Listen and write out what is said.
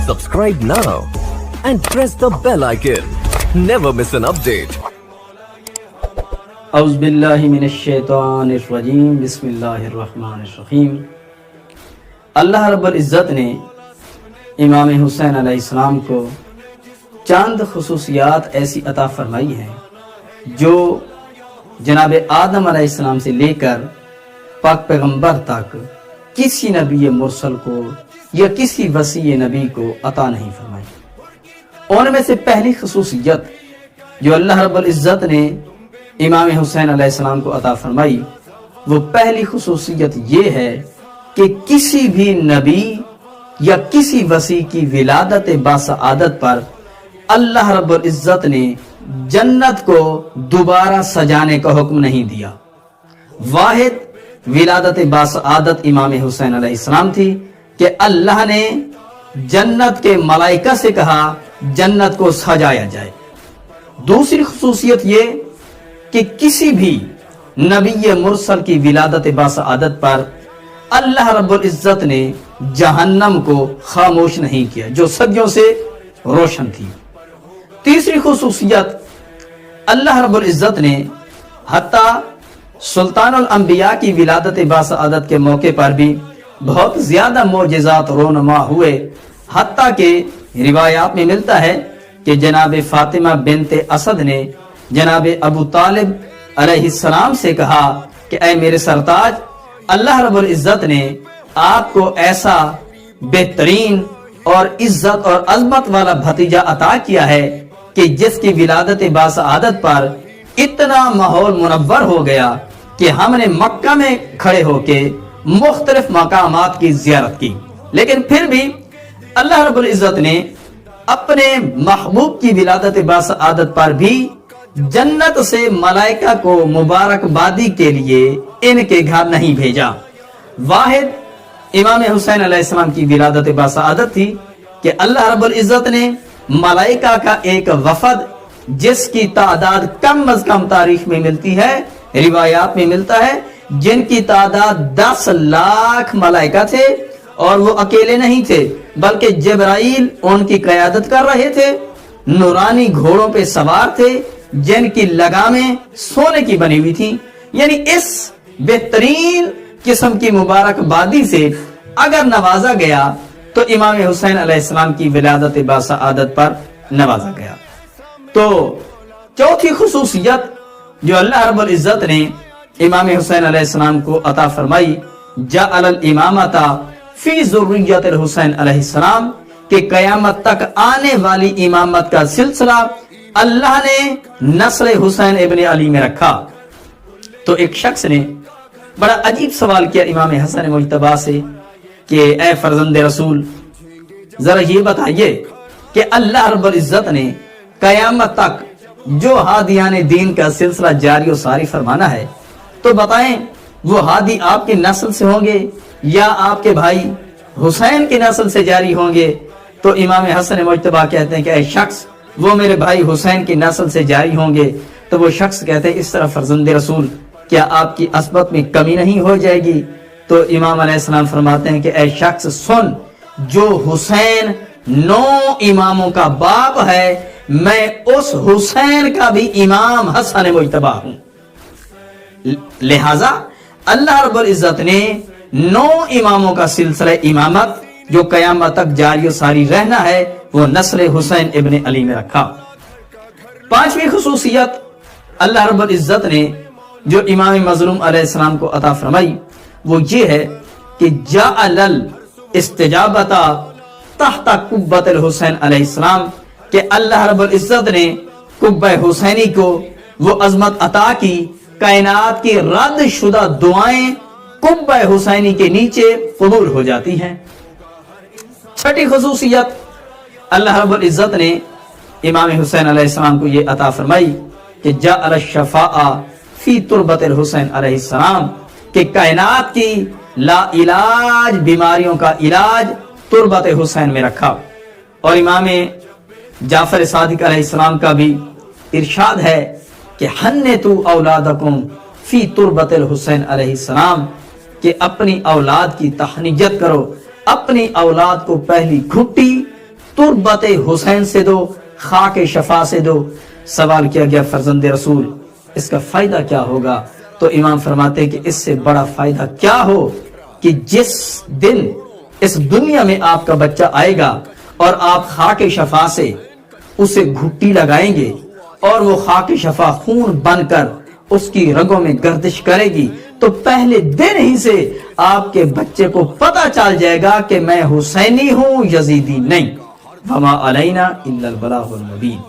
Subscribe now and press the bell icon. Never miss an update. اعوذ باللہ من الشیطان الرجیم بسم اللہ الرحمن الرحیم۔ اللہ رب العزت نے امام حسین علیہ السلام کو چند خصوصیات ایسی عطا فرمائی ہیں جو جناب آدم علیہ السلام سے لے کر پاک پیغمبر تک کسی نبی مرسل کو یا کسی وسیع نبی کو عطا نہیں فرمائی۔ ان میں سے پہلی خصوصیت جو اللہ رب العزت نے امام حسین علیہ السلام کو عطا فرمائی، وہ پہلی خصوصیت یہ ہے کہ کسی بھی نبی یا کسی وسیع کی ولادت باسعادت پر اللہ رب العزت نے جنت کو دوبارہ سجانے کا حکم نہیں دیا۔ واحد ولادت باسعادت امام حسین علیہ السلام تھی کہ اللہ نے جنت کے ملائکہ سے کہا جنت کو سجایا جائے۔ دوسری خصوصیت یہ کہ کسی بھی نبی مرسل کی ولادت باسعادت پر اللہ رب العزت نے جہنم کو خاموش نہیں کیا جو صدیوں سے روشن تھی۔ تیسری خصوصیت، اللہ رب العزت نے حتیٰ سلطان الانبیاء کی ولادت باسعادت کے موقع پر بھی بہت زیادہ معجزات رونما ہوئے، حتیٰ کہ روایات میں ملتا ہے کہ جناب فاطمہ بنت اسد نے جناب ابو طالب علیہ السلام سے کہا کہ اے میرے سرتاج، اللہ رب العزت نے آپ کو ایسا بہترین اور عزت اور عظمت والا بھتیجا عطا کیا ہے کہ جس کی ولادت باسعادت پر اتنا ماحول منور ہو گیا کہ ہم نے مکہ میں کھڑے ہو کے مختلف مقامات کی زیارت کی، لیکن پھر بھی اللہ رب العزت نے اپنے محبوب کی ولادت باسعادت پر بھی جنت سے ملائکہ کو مبارکبادی کے لیے ان کے گھر نہیں بھیجا۔ واحد امام حسین علیہ السلام کی ولادت باسعادت تھی کہ اللہ رب العزت نے ملائکہ کا ایک وفد جس کی تعداد کم از کم تاریخ میں ملتی ہے، روایات میں ملتا ہے، جن کی تعداد 10 لاکھ ملائکہ تھے، اور وہ اکیلے نہیں تھے بلکہ جبرائیل ان کی قیادت کر رہے تھے، نورانی گھوڑوں پہ سوار تھے جن کی لگامیں سونے کی بنی ہوئی تھیں۔ یعنی اس بہترین قسم کی مبارکبادی سے اگر نوازا گیا تو امام حسین علیہ السلام کی ولادت باسعادت پر نوازا گیا۔ تو چوتھی خصوصیت جو اللہ رب العزت نے امام حسین علیہ السلام کو عطا فرمائی، جعل الامامۃ فی ذریۃ الحسین علیہ السلام، کہ قیامت تک آنے والی امامت کا سلسلہ اللہ نے نسل حسین ابن علی میں رکھا۔ تو ایک شخص نے بڑا عجیب سوال کیا امام حسن مجتبیٰ سے کہ اے فرزند رسول، ذرا یہ بتائیے کہ اللہ رب العزت نے قیامت تک جو ہادیان دین کا سلسلہ جاری و ساری فرمانا ہے، تو بتائیں وہ ہادی آپ کی نسل سے ہوں گے یا آپ کے بھائی حسین کی نسل سے جاری ہوں گے؟ تو امام حسن مجتبیٰ کہتے ہیں کہ اے شخص، وہ میرے بھائی حسین کی نسل سے جاری ہوں گے۔ تو وہ شخص کہتے ہیں اس طرح فرزند رسول، کیا آپ کی عصبت میں کمی نہیں ہو جائے گی؟ تو امام علیہ السلام فرماتے ہیں کہ اے شخص سن، جو حسین 9 اماموں کا باپ ہے، میں اس حسین کا بھی امام حسن مجتبیٰ ہوں۔ لہذا اللہ رب العزت نے 9 اماموں کا سلسلہ امامت جو قیامت تک جاری و ساری رہنا ہے، وہ نسل حسین ابن علی میں رکھا۔ پانچویں خصوصیت اللہ رب العزت نے جو امام مظلوم علیہ السلام کو عطا فرمائی، وہ یہ ہے کہ جعل الاستجابۃ تحت قبۃ الحسین علیہ السلام، کہ اللہ رب العزت نے قبہ حسینی کو وہ عظمت عطا کی، کائنات کی رد شدہ دعائیں قبہ حسینی کے نیچے قبول ہو جاتی ہیں۔ چھٹی خصوصیت اللہ رب العزت نے امام حسین علیہ السلام کو یہ عطا فرمائی کہ جعل الشفاء فی تربت الحسین علیہ السلام، کہ کائنات کی لا علاج بیماریوں کا علاج تربت حسین میں رکھا۔ اور امام جعفر صادق علیہ السلام کا بھی ارشاد ہے کہ حنتو اولادکم فی تربت الحسین علیہ السلام، کہ اپنی اولاد کی تہنیت کرو، اپنی اولاد کو پہلی گھٹی تربت حسین سے دو، خاک شفا سے دو۔ سوال کیا گیا فرزند رسول اس کا فائدہ کیا ہوگا؟ تو امام فرماتے ہیں کہ اس سے بڑا فائدہ کیا ہو کہ جس دن اس دنیا میں آپ کا بچہ آئے گا اور آپ خاک شفا سے اسے گھٹی لگائیں گے اور وہ خاک شفا خون بن کر اس کی رگوں میں گردش کرے گی، تو پہلے دن ہی سے آپ کے بچے کو پتہ چل جائے گا کہ میں حسینی ہوں، یزیدی نہیں۔ وما علینا الا البلاغ المبین۔